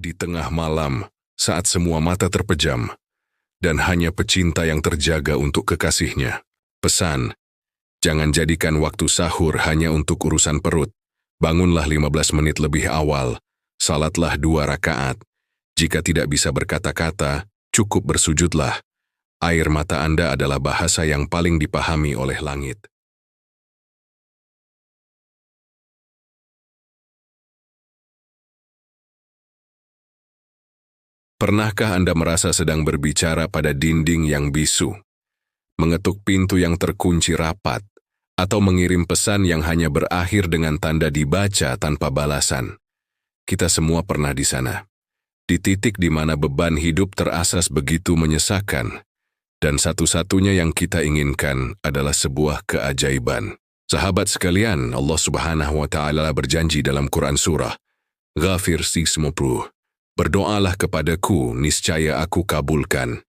Di tengah malam, saat semua mata terpejam, dan hanya pecinta yang terjaga untuk kekasihnya. Pesan, jangan jadikan waktu sahur hanya untuk urusan perut. Bangunlah 15 menit lebih awal, salatlah 2 rakaat. Jika tidak bisa berkata-kata, cukup bersujudlah. Air mata Anda adalah bahasa yang paling dipahami oleh langit. Pernahkah Anda merasa sedang berbicara pada dinding yang bisu, mengetuk pintu yang terkunci rapat, atau mengirim pesan yang hanya berakhir dengan tanda dibaca tanpa balasan? Kita semua pernah di sana, di titik di mana beban hidup terasas begitu menyesakan, dan satu-satunya yang kita inginkan adalah sebuah keajaiban. Sahabat sekalian, Allah Subhanahu wa Ta'ala berjanji dalam Quran Surah Ghafir 60, "Berdoalah kepadaku, niscaya aku kabulkan."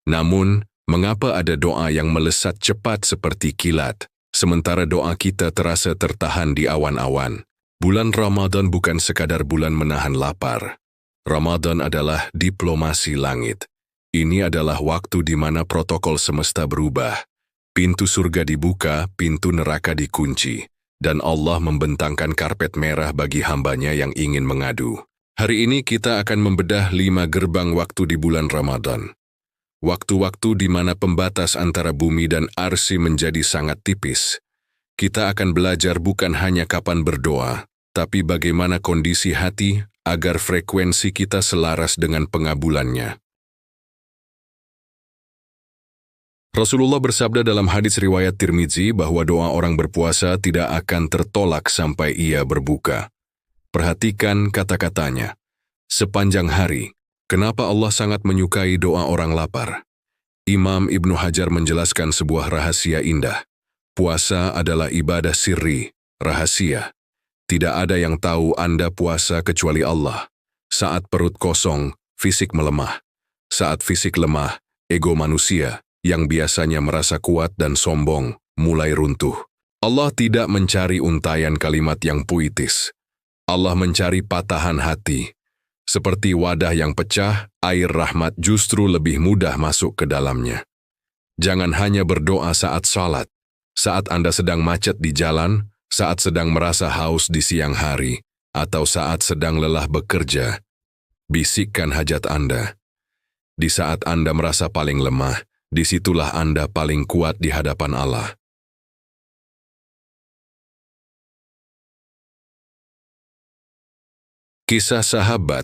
Namun, mengapa ada doa yang melesat cepat seperti kilat, sementara doa kita terasa tertahan di awan-awan? Bulan Ramadan bukan sekadar bulan menahan lapar. Ramadan adalah diplomasi langit. Ini adalah waktu di mana protokol semesta berubah. Pintu surga dibuka, pintu neraka dikunci, dan Allah membentangkan karpet merah bagi hambanya yang ingin mengadu. Hari ini kita akan membedah 5 gerbang waktu di bulan Ramadan. Waktu-waktu di mana pembatas antara bumi dan arsy menjadi sangat tipis. Kita akan belajar bukan hanya kapan berdoa, tapi bagaimana kondisi hati agar frekuensi kita selaras dengan pengabulannya. Rasulullah bersabda dalam hadis riwayat Tirmizi bahwa doa orang berpuasa tidak akan tertolak sampai ia berbuka. Perhatikan kata-katanya. Sepanjang hari, kenapa Allah sangat menyukai doa orang lapar? Imam Ibnu Hajar menjelaskan sebuah rahasia indah. Puasa adalah ibadah sirri, rahasia. Tidak ada yang tahu Anda puasa kecuali Allah. Saat perut kosong, fisik melemah. Saat fisik lemah, ego manusia, yang biasanya merasa kuat dan sombong, mulai runtuh. Allah tidak mencari untayan kalimat yang puitis. Allah mencari patahan hati. Seperti wadah yang pecah, air rahmat justru lebih mudah masuk ke dalamnya. Jangan hanya berdoa saat salat, saat Anda sedang macet di jalan, saat sedang merasa haus di siang hari, atau saat sedang lelah bekerja. Bisikkan hajat Anda. Di saat Anda merasa paling lemah, disitulah Anda paling kuat di hadapan Allah. Kisah sahabat.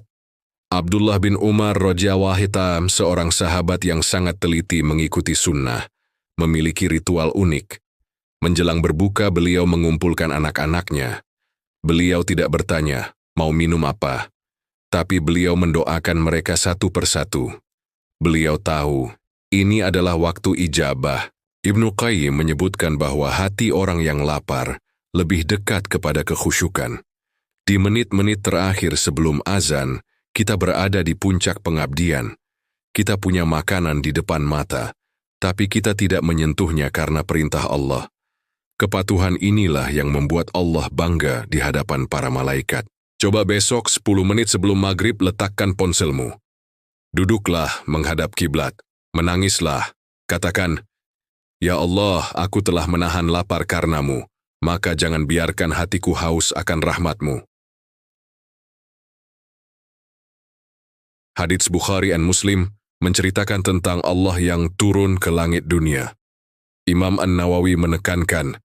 Abdullah bin Umar radhiyallahu anhu, seorang sahabat yang sangat teliti mengikuti sunnah, memiliki ritual unik. Menjelang berbuka, beliau mengumpulkan anak-anaknya. Beliau tidak bertanya, mau minum apa? Tapi beliau mendoakan mereka satu persatu. Beliau tahu, ini adalah waktu ijabah. Ibnu Qayyim menyebutkan bahwa hati orang yang lapar lebih dekat kepada kekhusyukan. Di menit-menit terakhir sebelum azan, kita berada di puncak pengabdian. Kita punya makanan di depan mata, tapi kita tidak menyentuhnya karena perintah Allah. Kepatuhan inilah yang membuat Allah bangga di hadapan para malaikat. Coba besok 10 menit sebelum maghrib letakkan ponselmu. Duduklah menghadap kiblat, menangislah, katakan, "Ya Allah, aku telah menahan lapar karenamu, maka jangan biarkan hatiku haus akan rahmatmu." Hadits Bukhari dan Muslim menceritakan tentang Allah yang turun ke langit dunia. Imam An-Nawawi menekankan,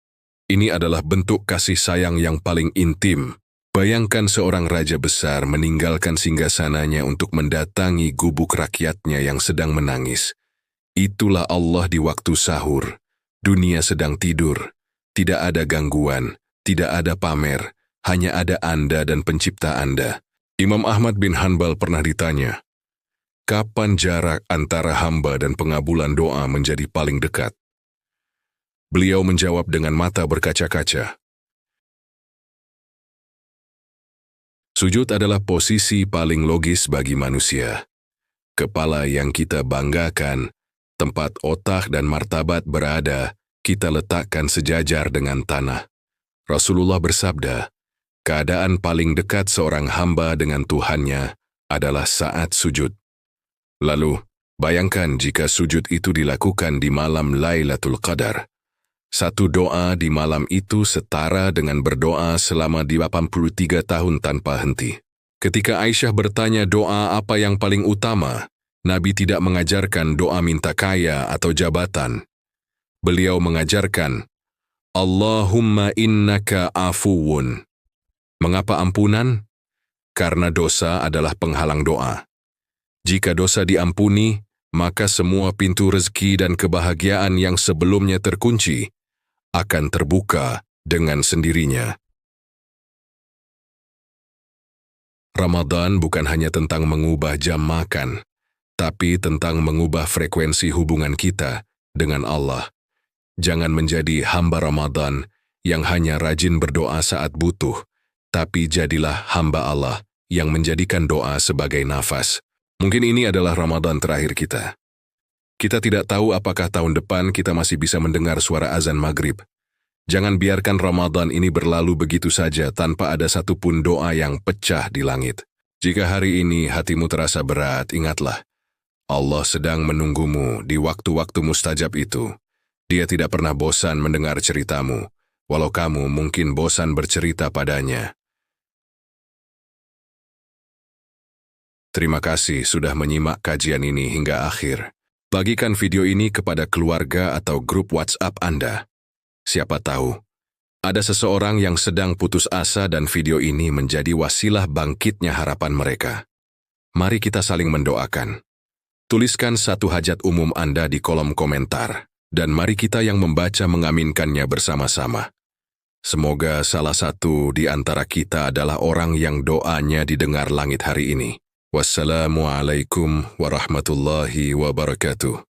ini adalah bentuk kasih sayang yang paling intim. Bayangkan seorang raja besar meninggalkan singgasananya untuk mendatangi gubuk rakyatnya yang sedang menangis. Itulah Allah di waktu sahur. Dunia sedang tidur. Tidak ada gangguan, tidak ada pamer, hanya ada Anda dan pencipta Anda. Imam Ahmad bin Hanbal pernah ditanya, kapan jarak antara hamba dan pengabulan doa menjadi paling dekat? Beliau menjawab dengan mata berkaca-kaca. Sujud adalah posisi paling logis bagi manusia. Kepala yang kita banggakan, tempat otak dan martabat berada, kita letakkan sejajar dengan tanah. Rasulullah bersabda, keadaan paling dekat seorang hamba dengan Tuhannya adalah saat sujud. Lalu, bayangkan jika sujud itu dilakukan di malam Lailatul Qadar. Satu doa di malam itu setara dengan berdoa selama 83 tahun tanpa henti. Ketika Aisyah bertanya doa apa yang paling utama, Nabi tidak mengajarkan doa minta kaya atau jabatan. Beliau mengajarkan, Allahumma innaka afuwun. Mengapa ampunan? Karena dosa adalah penghalang doa. Jika dosa diampuni, maka semua pintu rezeki dan kebahagiaan yang sebelumnya terkunci akan terbuka dengan sendirinya. Ramadan bukan hanya tentang mengubah jam makan, tapi tentang mengubah frekuensi hubungan kita dengan Allah. Jangan menjadi hamba Ramadan yang hanya rajin berdoa saat butuh, tapi jadilah hamba Allah yang menjadikan doa sebagai nafas. Mungkin ini adalah Ramadan terakhir kita. Kita tidak tahu apakah tahun depan kita masih bisa mendengar suara azan maghrib. Jangan biarkan Ramadan ini berlalu begitu saja tanpa ada satupun doa yang pecah di langit. Jika hari ini hatimu terasa berat, ingatlah, Allah sedang menunggumu di waktu-waktu mustajab itu. Dia tidak pernah bosan mendengar ceritamu, walau kamu mungkin bosan bercerita padanya. Terima kasih sudah menyimak kajian ini hingga akhir. Bagikan video ini kepada keluarga atau grup WhatsApp Anda. Siapa tahu, ada seseorang yang sedang putus asa dan video ini menjadi wasilah bangkitnya harapan mereka. Mari kita saling mendoakan. Tuliskan satu hajat umum Anda di kolom komentar. Dan mari kita yang membaca mengaminkannya bersama-sama. Semoga salah satu di antara kita adalah orang yang doanya didengar langit hari ini. Wassalamualaikum warahmatullahi wabarakatuh.